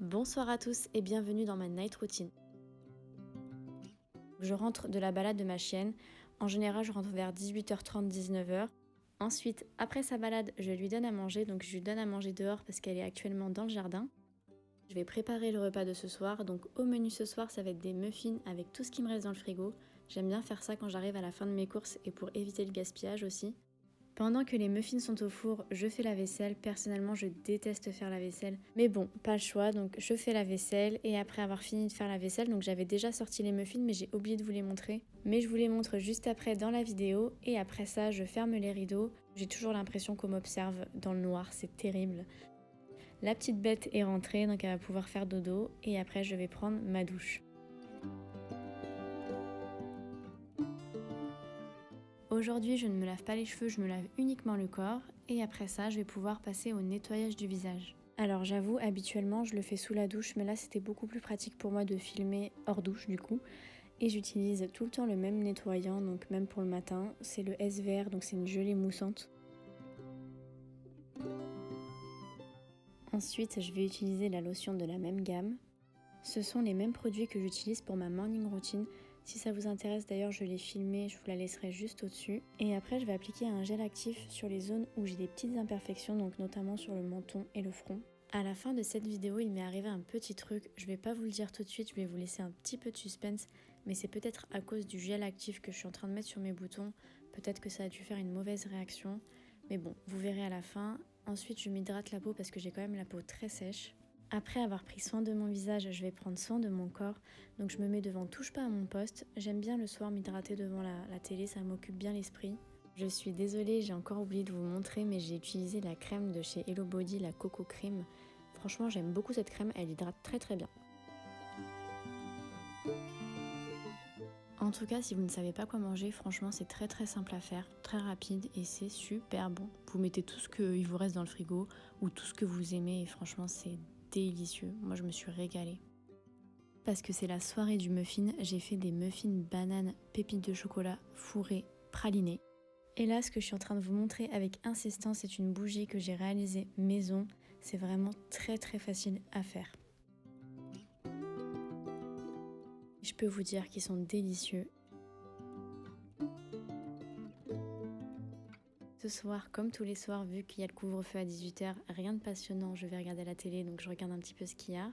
Bonsoir à tous et bienvenue dans ma night routine. Je rentre de la balade de ma chienne. En général, je rentre vers 18h30, 19h. Ensuite, après sa balade, je lui donne à manger. Donc je lui donne à manger dehors parce qu'elle est actuellement dans le jardin. Je vais préparer le repas de ce soir. Donc au menu ce soir, ça va être des muffins avec tout ce qui me reste dans le frigo. J'aime bien faire ça quand j'arrive à la fin de mes courses et pour éviter le gaspillage aussi. Pendant que les muffins sont au four, je fais la vaisselle. Personnellement, je déteste faire la vaisselle. Mais bon, pas le choix, donc je fais la vaisselle. Et après avoir fini de faire la vaisselle, donc j'avais déjà sorti les muffins, mais j'ai oublié de vous les montrer. Mais je vous les montre juste après dans la vidéo. Et après ça, je ferme les rideaux. J'ai toujours l'impression qu'on m'observe dans le noir, c'est terrible. La petite bête est rentrée, donc elle va pouvoir faire dodo. Et après, je vais prendre ma douche. Aujourd'hui, je ne me lave pas les cheveux, je me lave uniquement le corps et après ça, je vais pouvoir passer au nettoyage du visage. Alors j'avoue, habituellement, je le fais sous la douche, mais là, c'était beaucoup plus pratique pour moi de filmer hors douche du coup. Et j'utilise tout le temps le même nettoyant, donc même pour le matin, c'est le SVR, donc c'est une gelée moussante. Ensuite, je vais utiliser la lotion de la même gamme. Ce sont les mêmes produits que j'utilise pour ma morning routine. Si ça vous intéresse d'ailleurs, je l'ai filmé, je vous la laisserai juste au-dessus. Et après, je vais appliquer un gel actif sur les zones où j'ai des petites imperfections, donc notamment sur le menton et le front. À la fin de cette vidéo, il m'est arrivé un petit truc. Je vais pas vous le dire tout de suite, je vais vous laisser un petit peu de suspense. Mais c'est peut-être à cause du gel actif que je suis en train de mettre sur mes boutons. Peut-être que ça a dû faire une mauvaise réaction. Mais bon, vous verrez à la fin. Ensuite, je m'hydrate la peau parce que j'ai quand même la peau très sèche. Après avoir pris soin de mon visage, je vais prendre soin de mon corps. Donc je me mets devant Touche pas à mon poste. J'aime bien le soir m'hydrater devant la télé, ça m'occupe bien l'esprit. Je suis désolée, j'ai encore oublié de vous montrer, mais j'ai utilisé la crème de chez Hello Body, la Coco Cream. Franchement, j'aime beaucoup cette crème, elle hydrate très très bien. En tout cas, si vous ne savez pas quoi manger, franchement, c'est très très simple à faire, très rapide et c'est super bon. Vous mettez tout ce qu'il vous reste dans le frigo ou tout ce que vous aimez et franchement, c'est délicieux. Moi, je me suis régalée. Parce que c'est la soirée du muffin, j'ai fait des muffins bananes, pépites de chocolat, fourrées, pralinés. Et là, ce que je suis en train de vous montrer avec insistance, c'est une bougie que j'ai réalisée maison. C'est vraiment très très facile à faire. Je peux vous dire qu'ils sont délicieux. Ce soir, comme tous les soirs, vu qu'il y a le couvre-feu à 18h, rien de passionnant, je vais regarder la télé, donc je regarde un petit peu ce qu'il y a.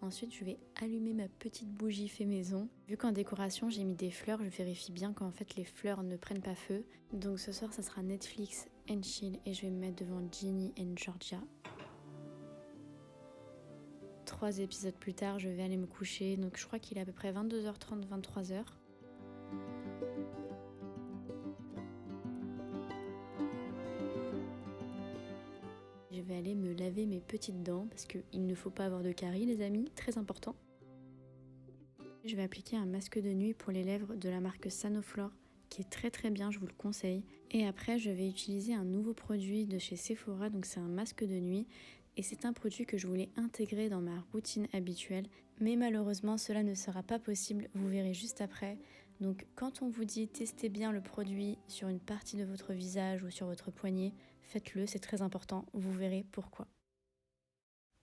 Ensuite, je vais allumer ma petite bougie fait maison. Vu qu'en décoration, j'ai mis des fleurs, je vérifie bien qu'en fait les fleurs ne prennent pas feu. Donc ce soir, ça sera Netflix and chill et je vais me mettre devant Ginny and Georgia. 3 épisodes plus tard, je vais aller me coucher. Donc je crois qu'il est à peu près 22h30, 23h. Je vais aller me laver mes petites dents parce qu'il ne faut pas avoir de caries les amis, très important. Je vais appliquer un masque de nuit pour les lèvres de la marque Sanoflore qui est très très bien, je vous le conseille. Et après je vais utiliser un nouveau produit de chez Sephora, donc c'est un masque de nuit. Et c'est un produit que je voulais intégrer dans ma routine habituelle. Mais malheureusement cela ne sera pas possible, vous verrez juste après. Donc quand on vous dit testez bien le produit sur une partie de votre visage ou sur votre poignet, faites-le, c'est très important, vous verrez pourquoi.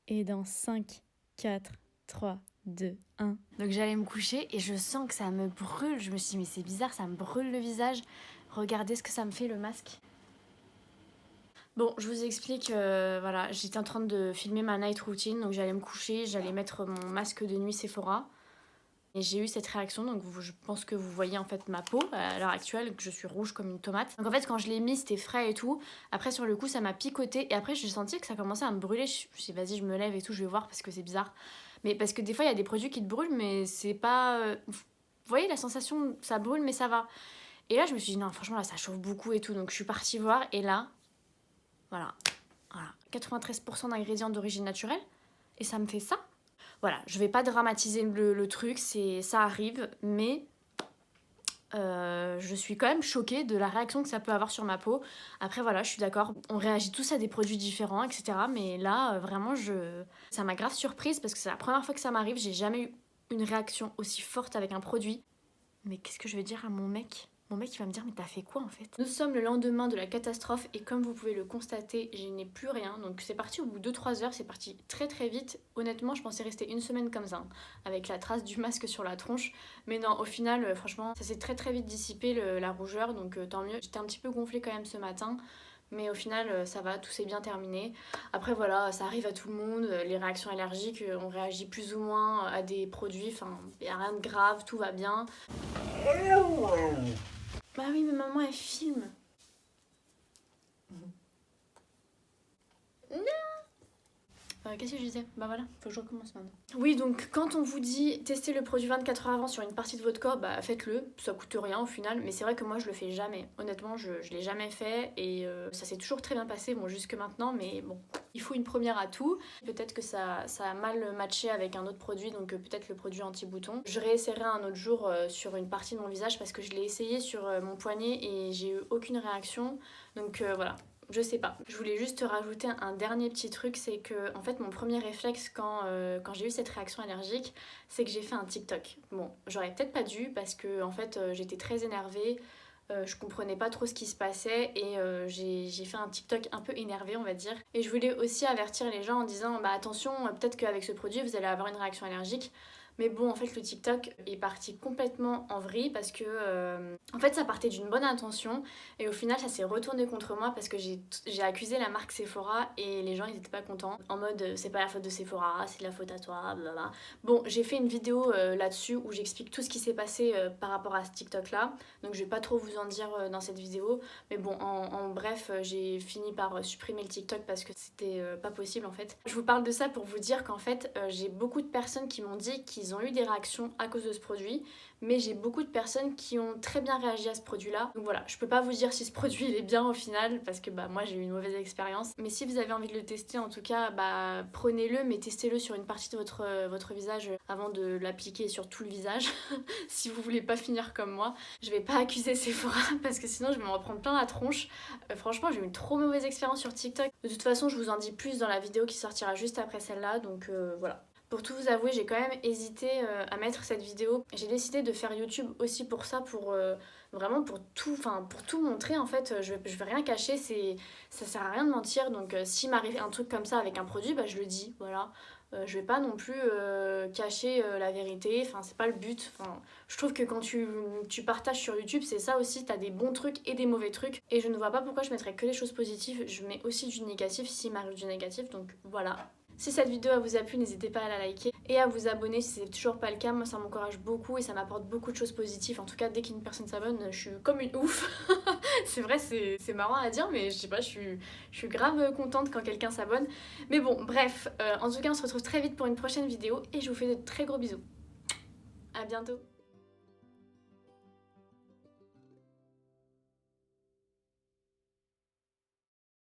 Et dans 5, 4, 3, 2, 1. Donc j'allais me coucher et je sens que ça me brûle. Je me suis dit mais c'est bizarre, ça me brûle le visage. Regardez ce que ça me fait le masque. Bon, je vous explique, voilà, j'étais en train de filmer ma night routine, donc j'allais me coucher, j'allais mettre mon masque de nuit Sephora. Et j'ai eu cette réaction, donc je pense que vous voyez en fait ma peau à l'heure actuelle, que je suis rouge comme une tomate. Donc en fait quand je l'ai mis c'était frais et tout, après sur le coup ça m'a picoté et après j'ai senti que ça commençait à me brûler. Je me suis dit vas-y je me lève et tout, je vais voir parce que c'est bizarre. Mais parce que des fois il y a des produits qui te brûlent mais c'est pas... Vous voyez la sensation, ça brûle mais ça va. Et là je me suis dit non franchement là ça chauffe beaucoup et tout, donc je suis partie voir et là, voilà, 93% d'ingrédients d'origine naturelle et ça me fait ça. Voilà, je vais pas dramatiser le truc, ça arrive, mais je suis quand même choquée de la réaction que ça peut avoir sur ma peau. Après voilà, je suis d'accord, on réagit tous à des produits différents, etc. Mais là, vraiment, ça m'a grave surprise parce que c'est la première fois que ça m'arrive, j'ai jamais eu une réaction aussi forte avec un produit. Mais qu'est-ce que je vais dire à mon mec ? Mon mec il va me dire mais t'as fait quoi en fait? Nous sommes le lendemain de la catastrophe et comme vous pouvez le constater, je n'ai plus rien. Donc c'est parti au bout de 2-3 heures, c'est parti très très vite. Honnêtement je pensais rester une semaine comme ça, hein, avec la trace du masque sur la tronche. Mais non, au final franchement ça s'est très très vite dissipé la rougeur, donc tant mieux. J'étais un petit peu gonflée quand même ce matin. Mais au final, ça va, tout s'est bien terminé. Après, voilà, ça arrive à tout le monde. Les réactions allergiques, on réagit plus ou moins à des produits. Enfin, il n'y a rien de grave, tout va bien. Bah oui, mais maman, elle filme. Qu'est-ce que je disais? Bah voilà, faut que je recommence maintenant. Oui, donc quand on vous dit tester le produit 24 heures avant sur une partie de votre corps, bah faites-le, ça coûte rien au final, mais c'est vrai que moi je le fais jamais. Honnêtement, je l'ai jamais fait et ça s'est toujours très bien passé, bon jusque maintenant, mais bon, il faut une première à tout. Peut-être que ça a mal matché avec un autre produit, donc peut-être le produit anti-bouton. Je réessayerai un autre jour sur une partie de mon visage parce que je l'ai essayé sur mon poignet et j'ai eu aucune réaction, donc voilà. Je sais pas. Je voulais juste rajouter un dernier petit truc, c'est que en fait mon premier réflexe quand j'ai eu cette réaction allergique, c'est que j'ai fait un TikTok. Bon, j'aurais peut-être pas dû parce que en fait j'étais très énervée, je comprenais pas trop ce qui se passait et j'ai fait un TikTok un peu énervé on va dire. Et je voulais aussi avertir les gens en disant bah attention, peut-être qu'avec ce produit vous allez avoir une réaction allergique. Mais bon, en fait, le TikTok est parti complètement en vrille parce que, en fait, ça partait d'une bonne intention et au final, ça s'est retourné contre moi parce que j'ai accusé la marque Sephora et les gens, ils étaient pas contents. En mode, c'est pas la faute de Sephora, c'est de la faute à toi, blablabla. Bon, j'ai fait une vidéo là-dessus où j'explique tout ce qui s'est passé par rapport à ce TikTok-là. Donc, je vais pas trop vous en dire dans cette vidéo. Mais bon, en bref, j'ai fini par supprimer le TikTok parce que c'était pas possible en fait. Je vous parle de ça pour vous dire qu'en fait, j'ai beaucoup de personnes qui m'ont dit qu'ils ont eu des réactions à cause de ce produit, mais j'ai beaucoup de personnes qui ont très bien réagi à ce produit-là. Donc voilà, je peux pas vous dire si ce produit il est bien au final, parce que bah moi j'ai eu une mauvaise expérience. Mais si vous avez envie de le tester, en tout cas, bah prenez-le, mais testez-le sur une partie de votre visage avant de l'appliquer sur tout le visage, si vous voulez pas finir comme moi. Je vais pas accuser Sephora, parce que sinon je vais me reprendre plein la tronche. Franchement, j'ai eu une trop mauvaise expérience sur TikTok. De toute façon, je vous en dis plus dans la vidéo qui sortira juste après celle-là, donc voilà. Pour tout vous avouer, j'ai quand même hésité à mettre cette vidéo. J'ai décidé de faire YouTube aussi pour ça, pour vraiment pour tout montrer en fait. Je vais rien cacher, ça sert à rien de mentir. Donc s'il m'arrive un truc comme ça avec un produit, bah je le dis, voilà. Je vais pas non plus cacher la vérité, enfin c'est pas le but. Enfin, je trouve que quand tu partages sur YouTube, c'est ça aussi, t'as des bons trucs et des mauvais trucs. Et je ne vois pas pourquoi je mettrais que les choses positives, je mets aussi du négatif s'il m'arrive du négatif, donc voilà. Si cette vidéo vous a plu, n'hésitez pas à la liker et à vous abonner si c'est toujours pas le cas. Moi ça m'encourage beaucoup et ça m'apporte beaucoup de choses positives. En tout cas dès qu'une personne s'abonne, je suis comme une ouf. C'est vrai, c'est marrant à dire mais je sais pas, je suis grave contente quand quelqu'un s'abonne. Mais bon bref, en tout cas on se retrouve très vite pour une prochaine vidéo et je vous fais de très gros bisous. À bientôt.